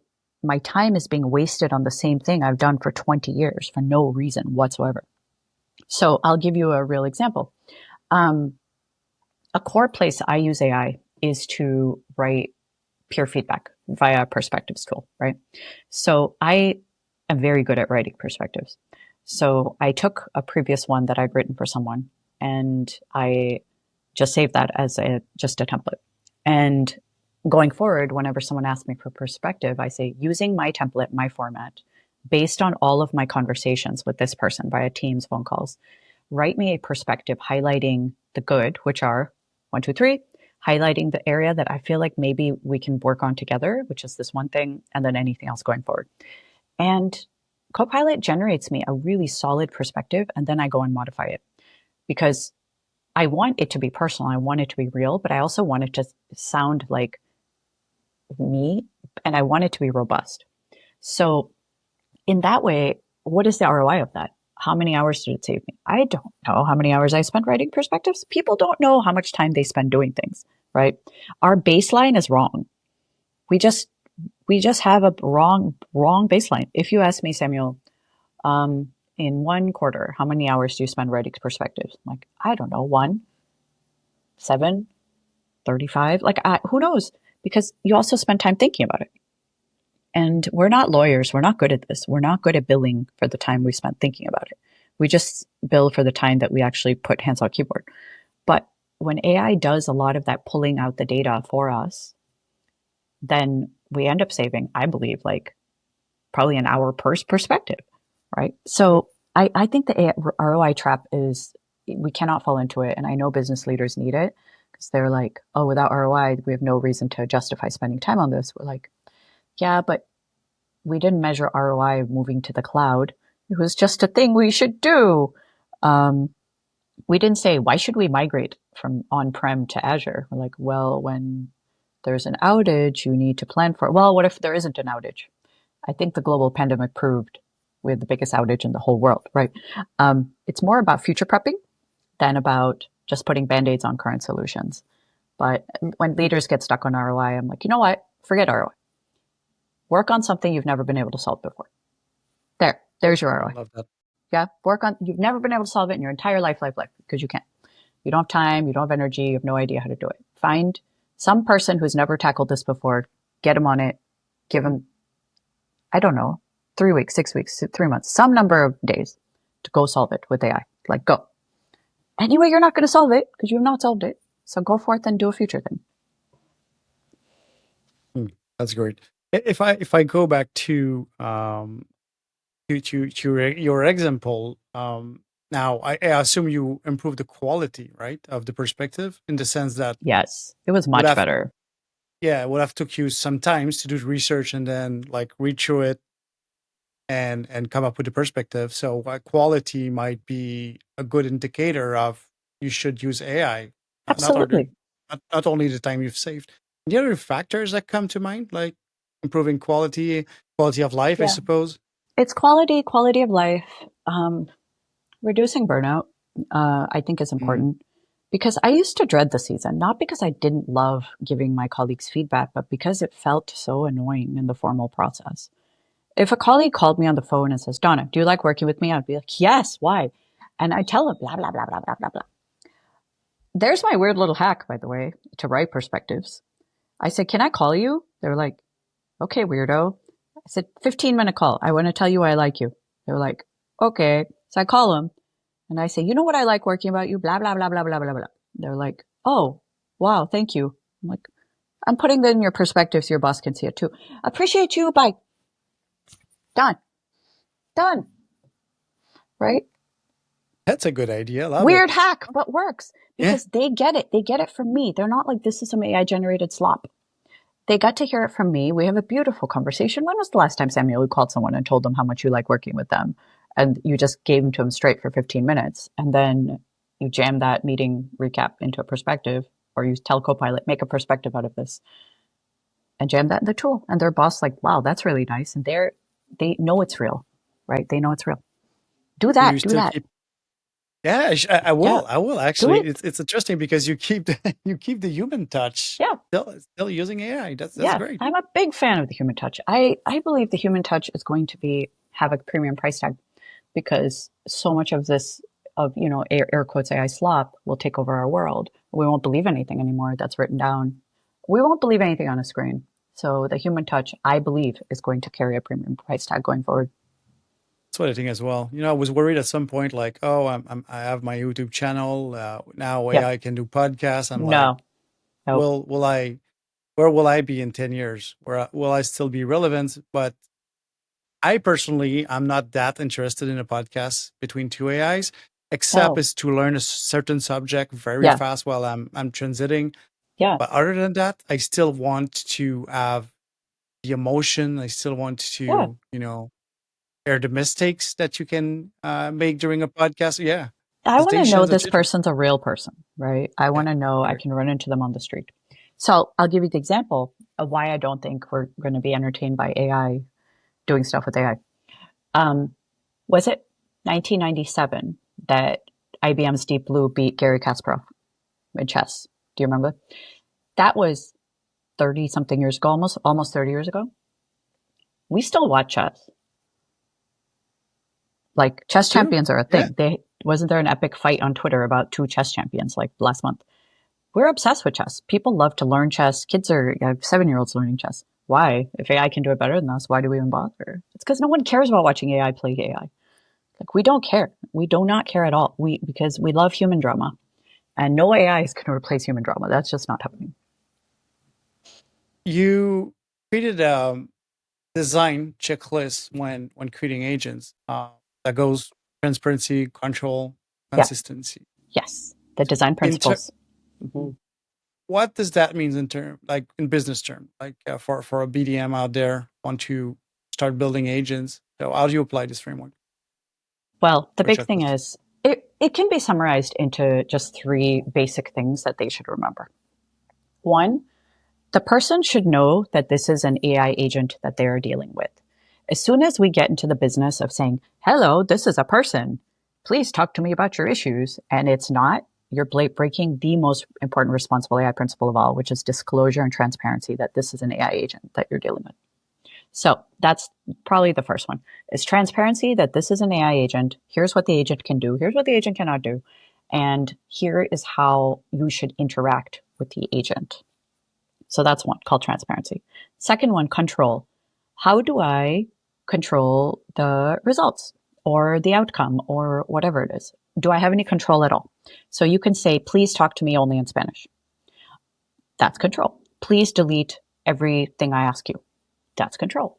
time is being wasted on the same thing I've done for 20 years for no reason whatsoever? So I'll give you a real example. Um, a core place I use AI is to write peer feedback via a perspectives tool, right? So I am very good at writing perspectives. So I took a previous one that I'd written for someone, and I just saved that as just a template. And going forward, whenever someone asks me for perspective, I say, using my template, my format, based on all of my conversations with this person via Teams, phone calls, write me a perspective highlighting the good, which are 1, 2, 3, highlighting the area that I feel like maybe we can work on together, which is this one thing, and then anything else going forward. And Copilot generates me a really solid perspective, and then I go and modify it because I want it to be personal. I want it to be real, but I also want it to sound like me, and I want it to be robust. So in that way, what is the ROI of that? How many hours did it save me? I don't know how many hours I spent writing perspectives. People don't know how much time they spend doing things, right? Our baseline is wrong. We just have a wrong baseline. If you ask me, Samuel, in 1 quarter, how many hours do you spend writing perspectives? I'm like, I don't know, 7, 35. Like, who knows? Because you also spend time thinking about it. And we're not lawyers. We're not good at this. We're not good at billing for the time we spent thinking about it. We just bill for the time that we actually put hands on keyboard. But when AI does a lot of that pulling out the data for us, then we end up saving, I believe, like probably an hour per perspective, right? So I think the ROI trap is, we cannot fall into it. And I know business leaders need it because they're like, oh, without ROI, we have no reason to justify spending time on this. We're like, yeah, but we didn't measure ROI moving to the cloud. It was just a thing we should do. We didn't say, why should we migrate from on-prem to Azure? We're like, well, when there's an outage, you need to plan for it. Well, what if there isn't an outage? I think the global pandemic proved we had the biggest outage in the whole world, right? It's more about future prepping than about just putting band-aids on current solutions. But when leaders get stuck on ROI, I'm like, you know what? Forget ROI. Work on something you've never been able to solve before. There's your ROI. I love that. Yeah, you've never been able to solve it in your entire life, because you can't. You don't have time, you don't have energy, you have no idea how to do it. Find some person who's never tackled this before, get them on it, give them, I don't know, 3 weeks, 6 weeks, 3 months, some number of days to go solve it with AI. Like, go. Anyway, you're not going to solve it because you have not solved it. So go forth and do a future thing. That's great. If I go back to your example, now I assume you improve the quality, right, of the perspective in the sense that Yes, it was would much have better. would have took you some times to do the research and then like read through it and come up with a perspective. So quality might be a good indicator of you should use AI, Absolutely. not only the time you've saved. The other factors that come to mind, like improving quality of life, I Yeah. suppose. It's quality of life. Reducing burnout, I think, is Mm. important because I used to dread the season, not because I didn't love giving my colleagues feedback, but because it felt so annoying in the formal process. If a colleague called me on the phone and says, Donna, do you like working with me? I'd be like, yes, why? And I tell them, blah, blah, blah, blah, blah, blah, blah. There's my weird little hack, by the way, to write perspectives. I said, can I call you? They're like, okay, weirdo. I said, 15-minute call. I want to tell you why I like you. They're like, okay. So I call them and I say, you know what I like working about you? Blah, blah, blah, blah, blah, blah, blah. They're like, oh, wow, thank you. I'm like, I'm putting that in your perspective so your boss can see it too. Appreciate you. Bye. Done. Done. Right? That's a good idea. Love it. Weird hack, but works Yeah. because they get it. They get it from me. They're not like, this is some AI generated slop. They got to hear it from me. We have a beautiful conversation. When was the last time, Samuel, you called someone and told them how much you like working with them? And you just gave them to them straight for 15 minutes. And then you jam that meeting recap into a perspective, or you tell Copilot, make a perspective out of this and jam that in the tool. And their boss like, wow, that's really nice. And they know it's real, right? They know it's real. Do Do you that. Do still that. keep? Yeah, I Yeah. will. I will Do actually. it. It's interesting because you keep you keep the human touch Yeah. still using AI. That's Yeah, great. I'm a big fan of the human touch. I believe the human touch is going to have a premium price tag because so much of this of air quotes AI slop will take over our world. We won't believe anything anymore that's written down. We won't believe anything on a screen. So the human touch, I believe, is going to carry a premium price tag going forward. That's what I think as well. I was worried at some point, like, oh, I have my YouTube channel now. Yep. AI can do podcasts. I'm like, No. Nope. will I? Where will I be in 10 years? Where will I still be relevant? But I personally, I'm not that interested in a podcast between two AIs, except Oh. is to learn a certain subject very Yeah. fast while I'm transiting. Yeah. But other than that, I still want to have the emotion. I still want Yeah. to, hear the mistakes that you can make during a podcast. Yeah, I want to know hesitations, this etc. person's a real person, right? I Yeah, want to know I I agree. can run into them on the street. So I'll give you the example of why I don't think we're going to be entertained by AI doing stuff with AI. Um, was it 1997 that IBM's Deep Blue beat Gary Kasparov in chess? Do you remember? That was 30 something years ago, almost 30 years ago. We still watch chess. Like chess True. champions are a Yeah. thing. They wasn't there an epic fight on Twitter about two chess champions like last month? We're obsessed with chess. People love to learn chess. Kids are 7-year-olds learning chess. Why? If AI can do it better than us, why do we even bother? It's because no one cares about watching AI play AI. Like we don't care. We do not care at all. Because we love human drama, and no AI is going to replace human drama. That's just not happening. You created design checklist when creating agents that goes transparency, control, Yeah. consistency. Yes. The design In ter- principles. Mhm. What does that mean in term, like in business term, like for a BDM out there want to start building agents? So how do you apply this framework Well, the or big thing checklist? is it can be summarized into just three basic things that they should remember. One, the person should know that this is an AI agent that they are dealing with. As soon as we get into the business of saying, hello, this is a person, please talk to me about your issues, and it's not, you're breaking the most important responsible AI principle of all, which is disclosure and transparency that this is an AI agent that you're dealing with. So that's probably the first one is transparency that this is an AI agent. Here's what the agent can do. Here's what the agent cannot do. And here is how you should interact with the agent. So that's one called transparency. Second one, control. How do I control the results or the outcome or whatever it is? Do I have any control at all? So you can say, please talk to me only in Spanish. That's control. Please delete everything I ask you. That's control.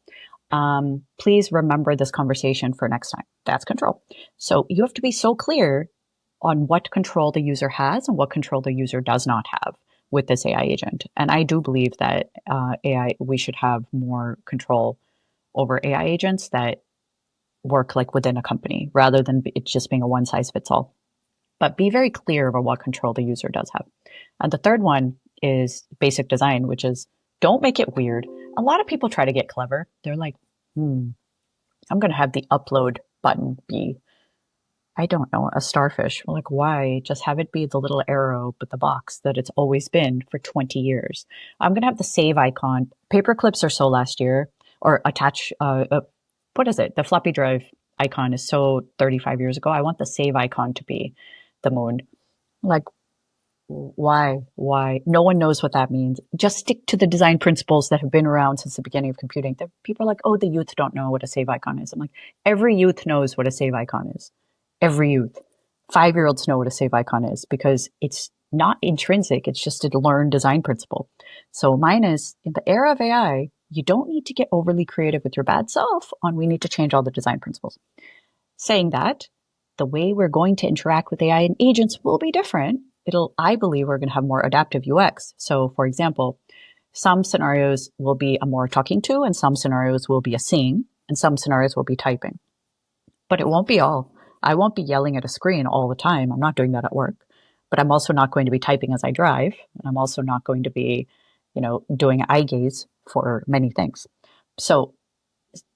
Please remember this conversation for next time. That's control. So you have to be so clear on what control the user has and what control the user does not have with this AI agent. And I do believe that we should have more control over AI agents that work like within a company rather than it just being a one size fits all. But be very clear over what control the user does have. And the third one is basic design, which is don't make it weird. A lot of people try to get clever. They're like, I'm going to have the upload button be, I don't know, a starfish. We're like, why? Just have it be the little arrow, but the box that it's always been for 20 years. I'm going to have the save icon. Paper clips are so last year, or attach, what is it? The floppy drive icon is so 35 years ago. I want the save icon to be the moon. Like, why? No one knows what that means. Just stick to the design principles that have been around since the beginning of computing. People are like, oh, the youth don't know what a save icon is. I'm like, every youth knows what a save icon is. Every youth. 5-year-olds know what a save icon is because it's not intrinsic. It's just a learned design principle. So mine is, in the era of AI, you don't need to get overly creative with your bad self on we need to change all the design principles. Saying that, the way we're going to interact with AI and agents will be different. I believe we're going to have more adaptive UX. So for example, some scenarios will be a more talking to, and some scenarios will be a seeing, and some scenarios will be typing. But it won't be all. I won't be yelling at a screen all the time. I'm not doing that at work. But I'm also not going to be typing as I drive. And I'm also not going to be, doing eye gaze for many things. So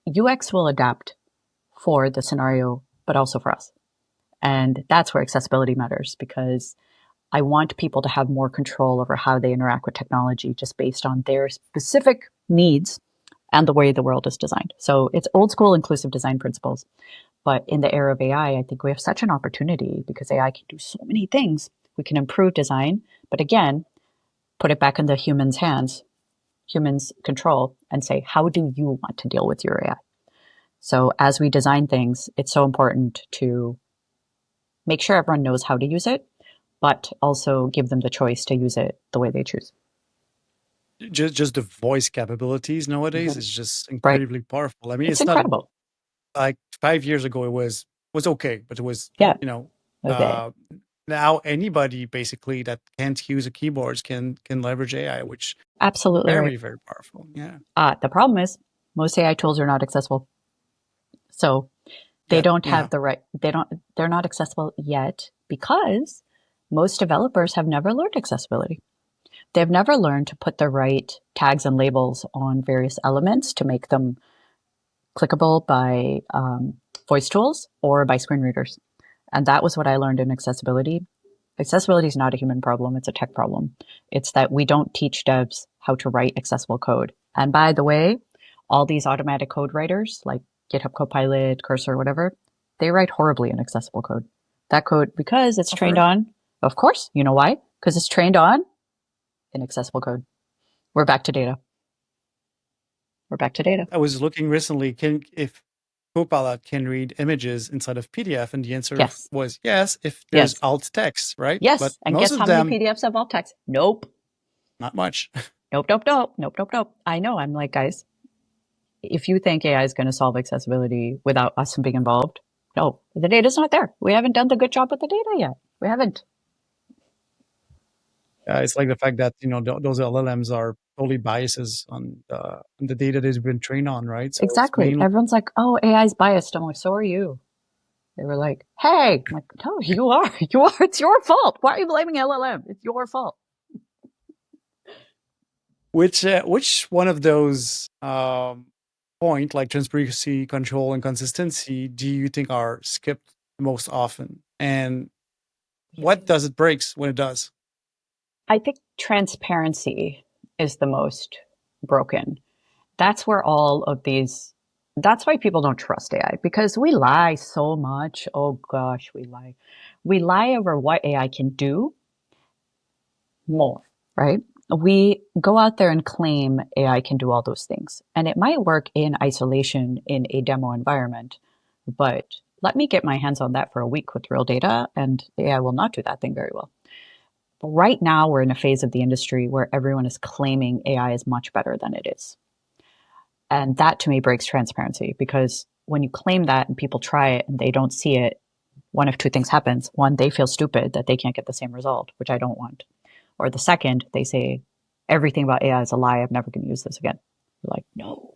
UX will adapt for the scenario, but also for us. And that's where accessibility matters, because I want people to have more control over how they interact with technology just based on their specific needs and the way the world is designed. So it's old school inclusive design principles. But in the era of AI, I think we have such an opportunity because AI can do so many things. We can improve design, but again, put it back in the humans' hands, humans' control, and say, how do you want to deal with your AI? So as we design things, it's so important to make sure everyone knows how to use it, but also give them the choice to use it the way they choose. Just the voice capabilities nowadays is just Right. incredibly powerful. I mean, It's it's not incredible. like 5 years ago it was okay, but it was, Yeah. you know, Okay. now anybody basically that can't use a keyboard can leverage AI, which Absolutely right. very, very powerful. Yeah. The problem is most AI tools are not accessible. So they Yeah. don't Yeah. have the right, they're not accessible yet because most developers have never learned accessibility. They've never learned to put the right tags and labels on various elements to make them clickable by voice tools or by screen readers. And that was what I learned in accessibility. Accessibility is not a human problem, it's a tech problem. It's that we don't teach devs how to write accessible code. And by the way, all these automatic code writers like GitHub Copilot, Cursor, whatever, they write horribly in accessible code. That code, because it's trained on, of course, you know why? Because it's trained on inaccessible code. We're back to data. We're back to data. I was looking recently, if Copilot can read images inside of PDF, and the answer Yes. was yes, if there's Yes. alt text, right? Yes. But And most guess of how many them, PDFs have alt text? Nope. not much. Nope, nope, nope, nope, nope, nope. I know. I'm like, guys, if you think AI is going to solve accessibility without us being involved, no, the data's not there. We haven't done the good job with the data yet. We haven't. It's like the fact that, those LLMs are totally biases on the data they've been trained on, right? So it's Exactly. mainly, Everyone's like, oh, AI is biased. I'm like, so are you. They were like, hey, I'm like, no, you are. You are. It's your fault. Why are you blaming LLM? It's your fault. which one of those point like transparency, control, and consistency do you think are skipped most often? And what does it breaks when it does? I think transparency is the most broken. That's where all of these, that's why people don't trust AI because we lie so much. Oh gosh, we lie. We lie over what AI can do more, right? We go out there and claim AI can do all those things. And it might work in isolation in a demo environment, but let me get my hands on that for a week with real data, and AI will not do that thing very well. right now we're in a phase of the industry where everyone is claiming AI is much better than it is. And that to me breaks transparency, because when you claim that and people try it and they don't see it, one of two things happens. One, they feel stupid that they can't get the same result, which I don't want. Or the second, they say, everything about AI is a lie. I'm never going to use this again. You're like, no.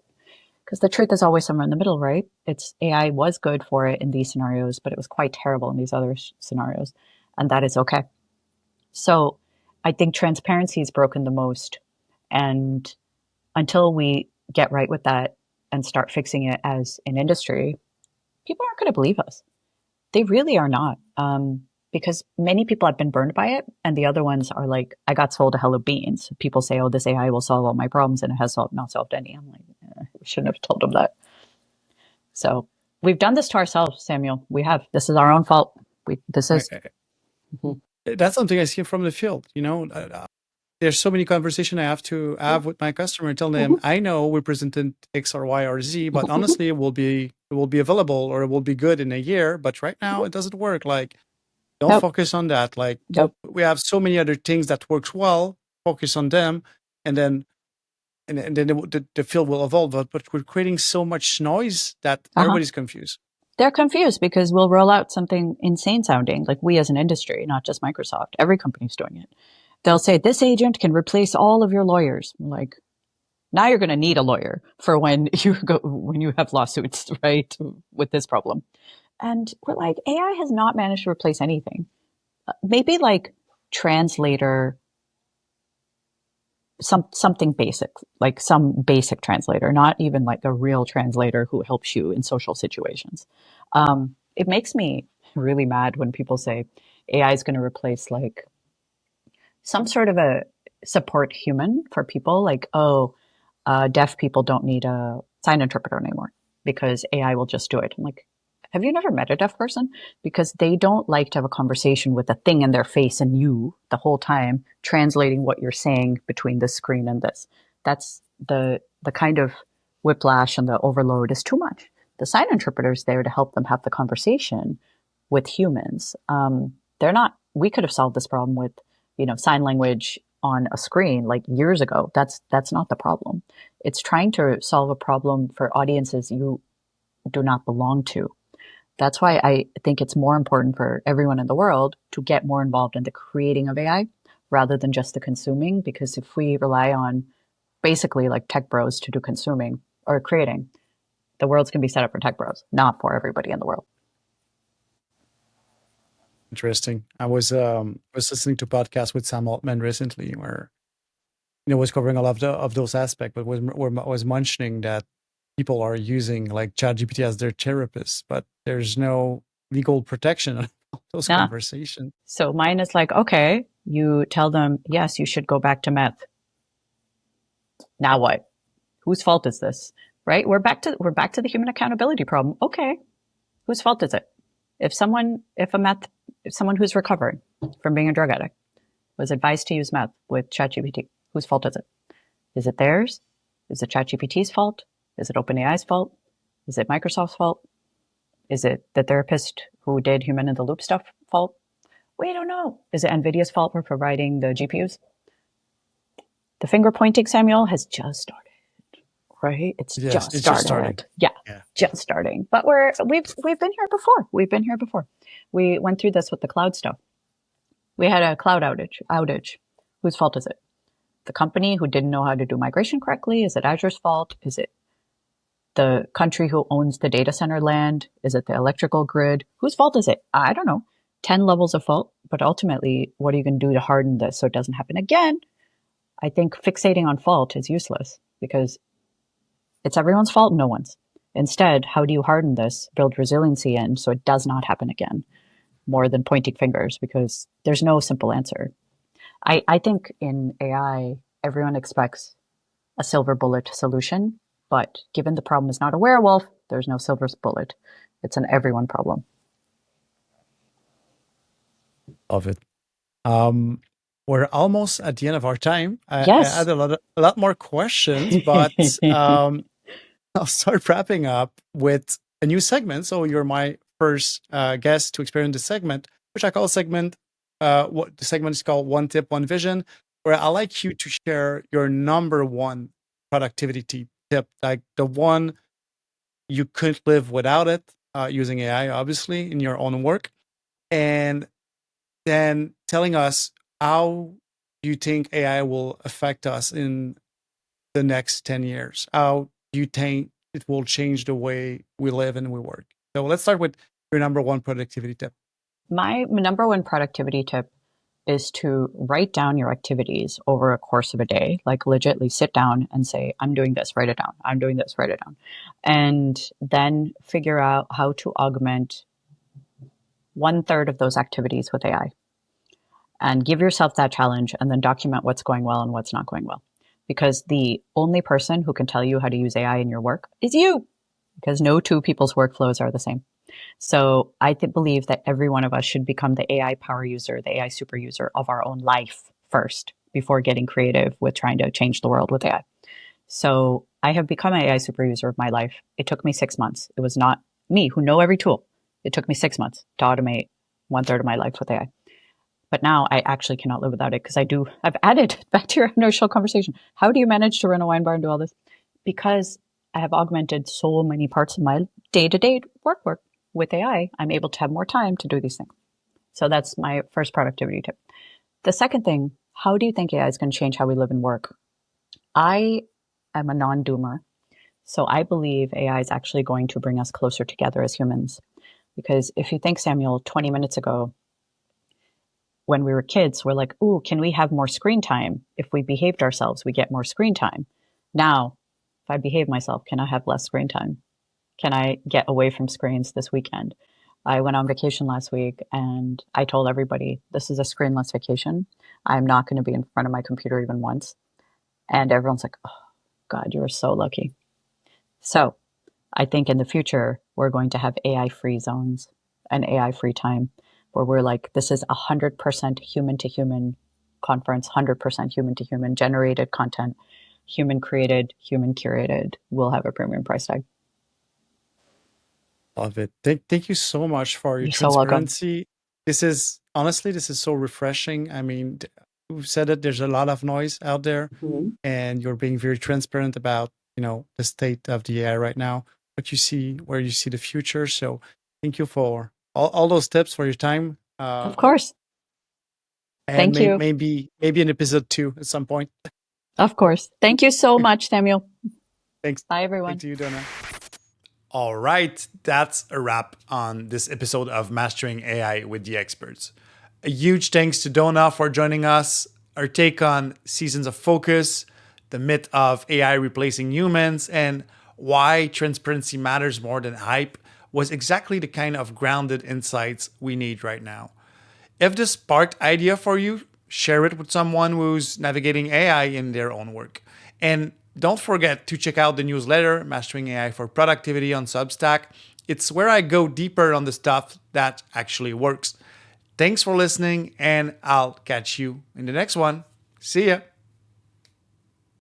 Because the truth is always somewhere in the middle, right? It's AI was good for it in these scenarios, but it was quite terrible in these other scenarios. And that is okay. So I think transparency is broken the most. And until we get right with that and start fixing it as an industry, people aren't going to believe us. They really are not. Because many people have been burned by it, and the other ones are like, I got sold a hill of beans. People say, oh, this AI will solve all my problems, and it has not solved any. I'm like, we shouldn't have told them that. So we've done this to ourselves, Samuel. We have. This is our own fault. This is. Mhm. That's something I see from the field. There's so many conversations I have to have with my customer, tell them I know we presented X or Y or Z, but honestly it will be available or it will be good in a year. But right now it doesn't work. Like, don't Nope. focus on that. Like, Nope. we have so many other things that works well. Focus on them, and then the field will evolve. But we're creating so much noise that Uh-huh. everybody's confused. They're confused because we'll roll out something insane sounding, like we as an industry, not just Microsoft. Every company's doing it. They'll say, this agent can replace all of your lawyers. I'm like, now you're going to need a lawyer for when you have lawsuits, right, with this problem. And we're like, AI has not managed to replace anything. Maybe like translator, something basic, like some basic translator, not even like a real translator who helps you in social situations. It makes me really mad when people say AI is going to replace like some sort of a support human for people. Like, oh, deaf people don't need a sign interpreter anymore because AI will just do it. I'm like, have you never met a deaf person? Because they don't like to have a conversation with a thing in their face and you the whole time translating what you're saying between this screen and this. That's the kind of whiplash and the overload is too much. The sign interpreter is there to help them have the conversation with humans. They're not. We could have solved this problem with, sign language on a screen like years ago. That's not the problem. It's trying to solve a problem for audiences you do not belong to. That's why I think it's more important for everyone in the world to get more involved in the creating of AI rather than just the consuming. Because if we rely on basically like tech bros to do consuming or creating, the world's going to be set up for tech bros, not for everybody in the world. Interesting. I was listening to a podcast with Sam Altman recently, where was covering a lot of those aspects, but was mentioning that people are using like ChatGPT as their therapist, but there's no legal protection on those Yeah. conversations. So mine is like, okay, you tell them, yes, you should go back to meth. Now what? Whose fault is this? Right? We're back to the human accountability problem. Okay. Whose fault is it? If someone who's recovering from being a drug addict was advised to use meth with ChatGPT, whose fault is it? Is it theirs? Is it ChatGPT's fault? Is it OpenAI's fault? Is it Microsoft's fault? Is it the therapist who did human in the loop stuff fault? We don't know. Is it NVIDIA's fault for providing the GPUs? The finger pointing, Samuel, has just started. Right? It's Yes, just it's just starting. started. Yeah, Yeah. just starting. But we've been here before. We've been here before. We went through this with the cloud stuff. We had a cloud outage. Whose fault is it? The company who didn't know how to do migration correctly? Is it Azure's fault? Is it the country who owns the data center land? Is it the electrical grid? Whose fault is it? I don't know. 10 levels of fault, but ultimately, what are you going to do to harden this so it doesn't happen again? I think fixating on fault is useless because it's everyone's fault, no one's. Instead, how do you harden this, build resiliency in so it does not happen again, more than pointing fingers, because there's no simple answer. I think in AI, everyone expects a silver bullet solution, but given the problem is not a werewolf, there's no silver bullet. It's an everyone problem. Of it. We're almost at the end of our time. I Yes. had a lot more questions, but I'll start wrapping up with a new segment. So you're my first guest to experience this segment, which I call segment what the segment is called One Tip, One Vision, where I like you to share your number one productivity tip, like the one you couldn't live without it, using AI, obviously, in your own work. And then telling us how you think AI will affect us in the next 10 years. How do you think it will change the way we live and we work? So let's start with your number one productivity tip. My number one productivity tip is to write down your activities over a course of a day, like legitly sit down and say, I'm doing this, write it down. I'm doing this, write it down. And then figure out how to augment one third of those activities with AI and give yourself that challenge and then document what's going well and what's not going well. Because the only person who can tell you how to use AI in your work is you, because no two people's workflows are the same. So I believe that every one of us should become the AI power user, the AI super user of our own life first before getting creative with trying to change the world with AI. So I have become an AI super user of my life. It took me 6 months. It was not me who know every tool. It took me 6 months to automate one third of my life with AI. But now I actually cannot live without it because I've added back to your initial conversation. How do you manage to run a wine bar and do all this? Because I have augmented so many parts of my day-to-day work with AI. I'm able to have more time to do these things. So that's my first productivity tip. The second thing, how do you think AI is going to change how we live and work? I am a non-doomer. So I believe AI is actually going to bring us closer together as humans. Because if you think, Samuel, 20 minutes ago, when we were kids, we're like, ooh, can we have more screen time? If we behaved ourselves, we get more screen time. Now, if I behave myself, can I have less screen time? Can I get away from screens this weekend? I went on vacation last week and I told everybody, this is a screenless vacation. I'm not going to be in front of my computer even once. And everyone's like, oh, God, you're so lucky. So I think in the future, we're going to have AI free zones and AI free time where we're like, this is 100% human to human conference, 100% human to human generated content, human created, human curated. We'll have a premium price tag. Love it. Thank you so much for your You're so welcome. transparency. This is honestly, this is so refreshing. I mean, you said it, there's a lot of noise out there, and you're being very transparent about, the state of the AI right now, what you see, where you see the future. So thank you for all those tips, for your time. Of course. And Thank you. maybe an episode two at some point. Of course. Thank you so much, Samuel. Thanks. Bye, Thank everyone. you, Dona. All right, that's a wrap on this episode of Mastering AI with the Experts. A huge thanks to Dona for joining us. Our take on seasons of focus, the myth of AI replacing humans, and why transparency matters more than hype was exactly the kind of grounded insights we need right now. If this sparked idea for you, share it with someone who's navigating AI in their own work. And don't forget to check out the newsletter, Mastering AI for Productivity on Substack. It's where I go deeper on the stuff that actually works. Thanks for listening, and I'll catch you in the next one. See ya.